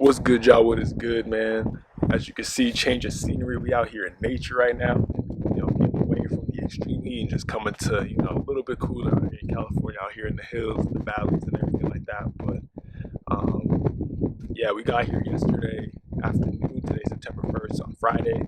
What's good, y'all? What is good, man? As you can see, change of scenery. We out here in nature right now. Getting away from the extreme heat and just coming to, a little bit cooler out here in California, out here in the hills, the valleys, and everything like that. But yeah, we got here yesterday afternoon. Today, September 1st, on Friday.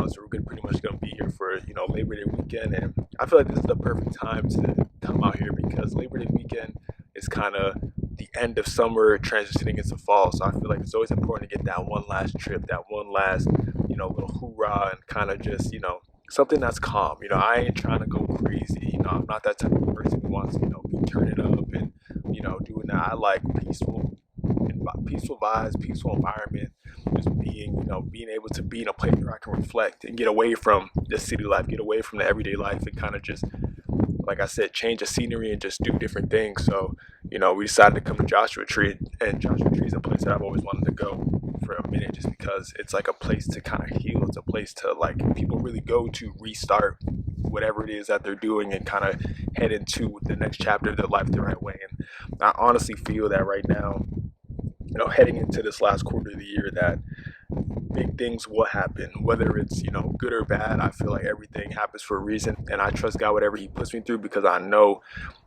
So we're pretty much gonna be here for Labor Day weekend, and I feel like this is the perfect time to come out here because Labor Day weekend is kind of the end of summer transitioning into fall. So I feel like it's always important to get that one last trip, that one last little hoorah, and kind of just something that's calm. I ain't trying to go crazy. I'm not that type of person who wants to be turning up and doing that. I like peaceful vibes, peaceful environment, just being able to be in a place where I can reflect and get away from the city life, get away from the everyday life, and kind of just, like I said, change the scenery and just do different things. So, we decided to come to Joshua Tree, and Joshua Tree is a place that I've always wanted to go for a minute, just because it's like a place to kind of heal. It's a place to like people really go to restart whatever it is that they're doing and kind of head into the next chapter of their life the right way. And I honestly feel that right now, heading into this last quarter of the year, that big things will happen, whether it's good or bad. I feel like everything happens for a reason, and I trust God whatever He puts me through, because I know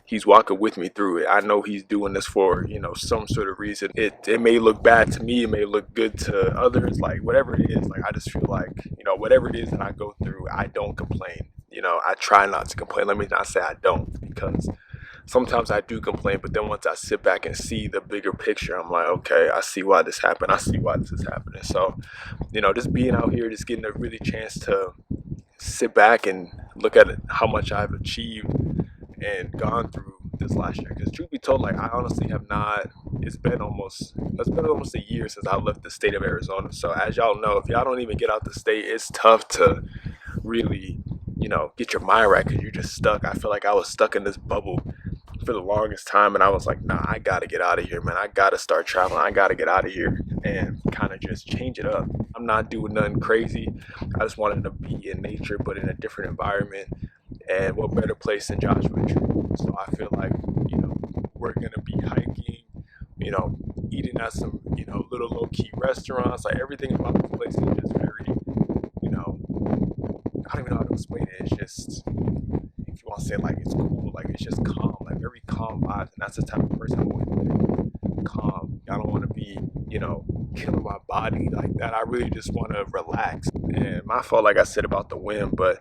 He's walking with me through it. I know He's doing this for some sort of reason. It may look bad to me, it may look good to others, like whatever it is. Like I just feel like whatever it is that I go through, I don't complain. I try not to complain. Let me not say I don't, because sometimes I do complain, but then once I sit back and see the bigger picture, I'm like, okay, I see why this happened. I see why this is happening. So, just being out here, just getting a really chance to sit back and look at how much I've achieved and gone through this last year. Because truth be told, like I honestly have not. It's been almost a year since I left the state of Arizona. So as y'all know, if y'all don't even get out the state, it's tough to really, get your mind right, because you're just stuck. I feel like I was stuck in this bubble for the longest time, and I was like, nah, I gotta get out of here, man. I gotta start traveling. I gotta get out of here and kind of just change it up. I'm not doing nothing crazy. I just wanted to be in nature, but in a different environment. And what better place than Joshua Tree? So I feel like we're gonna be hiking, you know eating at some little low key restaurants. Like everything about this place is just very, you know I don't even know how to explain it. It's just, if you want to say like it's cool, like it's just calm, like very calm vibes. And that's the type of person I'm always been, calm. I don't want to be, killing my body like that. I really just want to relax. And my fault, like I said, about the wind, but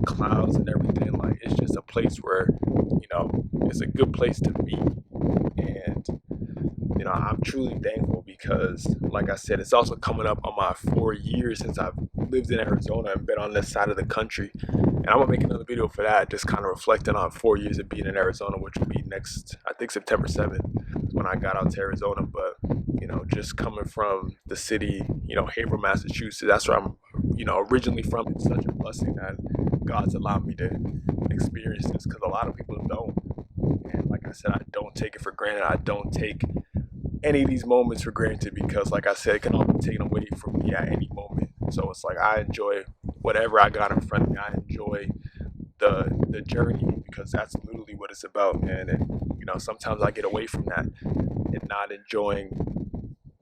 clouds and everything. Like it's just a place where, it's a good place to be. And I'm truly thankful because, like I said, it's also coming up on my 4 years since I've lived in Arizona and been on this side of the country. And I'm gonna make another video for that, just kind of reflecting on 4 years of being in Arizona, which will be next, I think, September 7th when I got out to Arizona. But just coming from the city, Haverhill, Massachusetts, that's where I'm, originally from. It's such a blessing that God's allowed me to experience this, because a lot of people don't. And like I said, I don't take it for granted. I don't take any of these moments for granted, because like I said, it can all be taken away from me at any moment. So it's like I enjoy whatever I got in front of me. I enjoy the journey, because that's literally what it's about, man. And sometimes I get away from that and not enjoying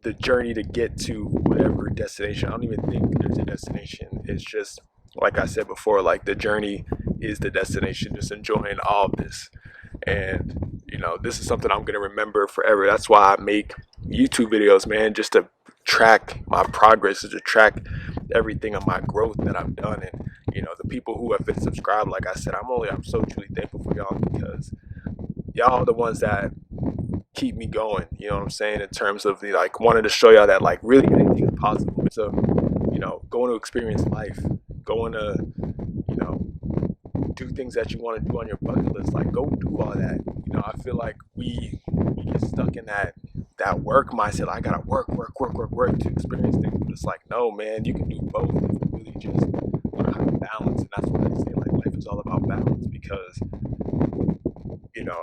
the journey to get to whatever destination. I don't even think there's a destination. It's just, like I said before, like the journey is the destination. Just enjoying all of this. And this is something I'm gonna remember forever. That's why I make YouTube videos, man, just to track my progress, to track everything of my growth that I've done. And the people who have been subscribed, like I said, I'm so truly thankful for y'all, because y'all are the ones that keep me going. You know what I'm saying? In terms of like wanting to show y'all that like really anything is possible. So going to experience life, going to you know do things that you want to do on your bucket list. Like go do all that. I feel like we get stuck in that work mindset. I gotta work to experience things. But it's like, no, man, you can do both if you really just learn how to balance. And that's what I say, like life is all about balance, because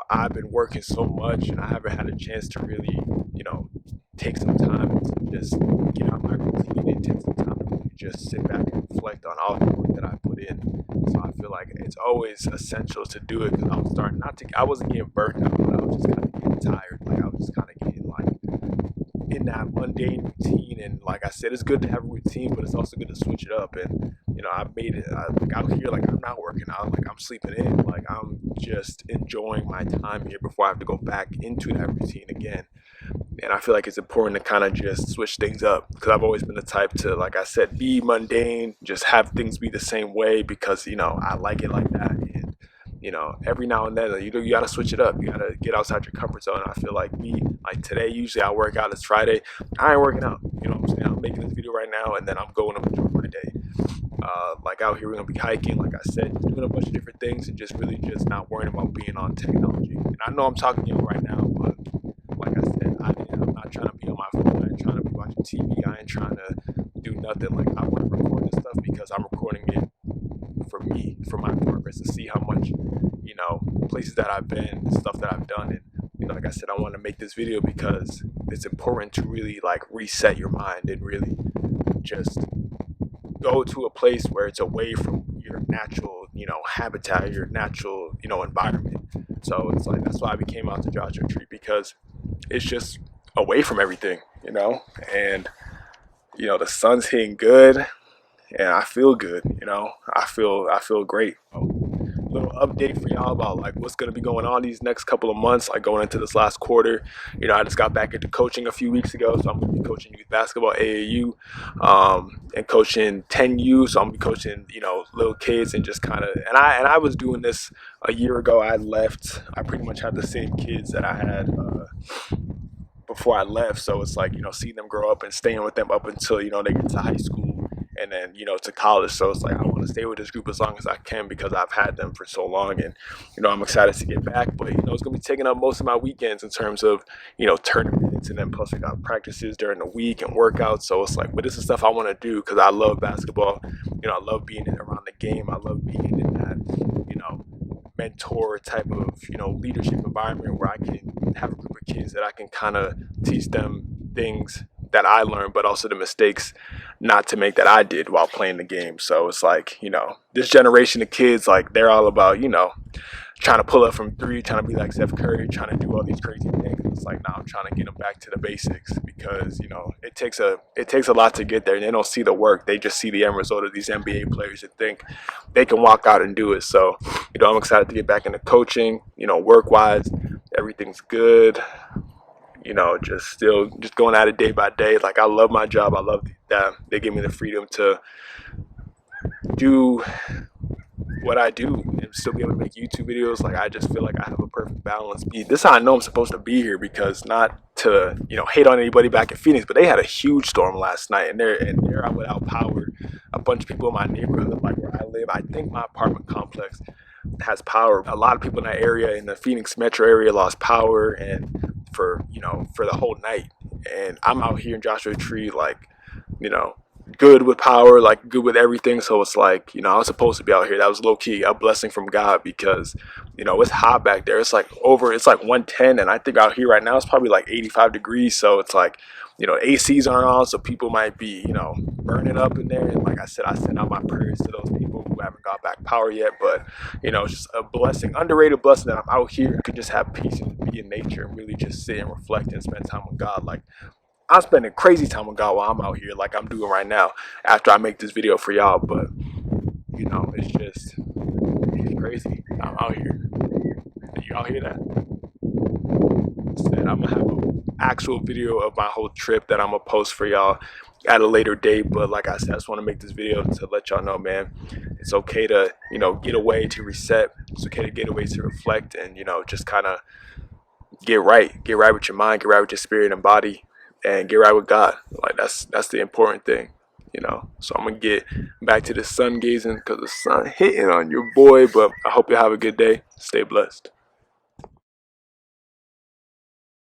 I've been working so much and I haven't had a chance to really, take some time to just get out my routine and take some time to really just sit back and reflect on all the work that I put in. So I feel like it's always essential to do it, because I was starting not to, I wasn't getting burnt out, but I was just kind of getting tired. Like I was just kind of getting like in that mundane routine. And like I said, it's good to have a routine, but it's also good to switch it up. And I've made it like out here, like I'm not working out, like I'm sleeping in, like I'm just enjoying my time here before I have to go back into that routine again. And I feel like it's important to kind of just switch things up because I've always been the type to, like I said, be mundane, just have things be the same way because I like it like that. And every now and then you gotta switch it up. You gotta get outside your comfort zone. I feel like me, like today, usually I work out. It's Friday. I ain't working out. You know what I'm saying? I'm making this video right now, and then I'm going to enjoy my day. Like out here, we're gonna be hiking. Like I said, doing a bunch of different things, and just really just not worrying about being on technology. And I know I'm talking to you right now, but like I said, I'm not trying to be on my phone. I ain't trying to be watching TV. I ain't trying to do nothing. Like I want to record this stuff because I'm recording it for me, for my progress, to see how much, places that I've been, stuff that I've done. And, like I said, I want to make this video because it's important to really like reset your mind and really just go to a place where it's away from your natural, habitat, your natural, environment. So it's like, that's why I became out to Joshua Tree because it's just away from everything, and, the sun's hitting good and I feel good, I feel great. Little update for y'all about like what's going to be going on these next couple of months, like going into this last quarter. I just got back into coaching a few weeks ago, so I'm going to be coaching youth basketball, AAU, and coaching 10U. So I'm going to be coaching little kids and just kind of, and I was doing this a year ago. I pretty much had the same kids that I had before I left. So it's like, seeing them grow up and staying with them up until, they get to high school and then, to college. So it's like, I want to stay with this group as long as I can because I've had them for so long. And, I'm excited to get back. But, it's going to be taking up most of my weekends in terms of, tournaments. And then plus we got practices during the week and workouts. So it's like, but this is stuff I want to do because I love basketball. I love being around the game. I love being in that, mentor type of leadership environment where I can have a group of kids that I can kind of teach them things that I learned, but also the mistakes not to make that I did while playing the game. So it's like, this generation of kids, like they're all about, trying to pull up from three, trying to be like Steph Curry, trying to do all these crazy things. It's like, now I'm trying to get them back to the basics because, it takes a lot to get there. And they don't see the work. They just see the end result of these NBA players and think they can walk out and do it. So, I'm excited to get back into coaching, work-wise, everything's good. Just going at it day by day. Like I love my job. I love that they give me the freedom to do what I do and still be able to make YouTube videos. Like I just feel like I have a perfect balance. This is how I know I'm supposed to be here because not to hate on anybody back in Phoenix, but they had a huge storm last night and they're out without power. A bunch of people in my neighborhood, like where I live, I think my apartment complex has power. A lot of people in that area, in the Phoenix metro area, lost power and for the whole night. And I'm out here in Joshua Tree, like good with power, like good with everything. So it's like, I was supposed to be out here. That was low key a blessing from God because, it's hot back there. It's like 110. And I think out here right now, it's probably like 85 degrees. So it's like, ACs aren't on. So people might be, burning up in there. And like I said, I send out my prayers to those people who haven't got back power yet. But, it's just a blessing, underrated blessing that I'm out here. I could just have peace and be in nature and really just sit and reflect and spend time with God. Like, I'm spending crazy time with God while I'm out here, like I'm doing right now after I make this video for y'all. But, it's crazy. I'm out here. Y'all hear that? Instead, I'm going to have an actual video of my whole trip that I'm going to post for y'all at a later date. But like I said, I just want to make this video to let y'all know, man, it's okay to, get away, to reset. It's okay to get away, to reflect and, just kind of get right with your mind, get right with your spirit and body. And get right with God. Like that's the important thing, So I'm gonna get back to the sun gazing because the sun hitting on your boy. But I hope you have a good day. Stay blessed.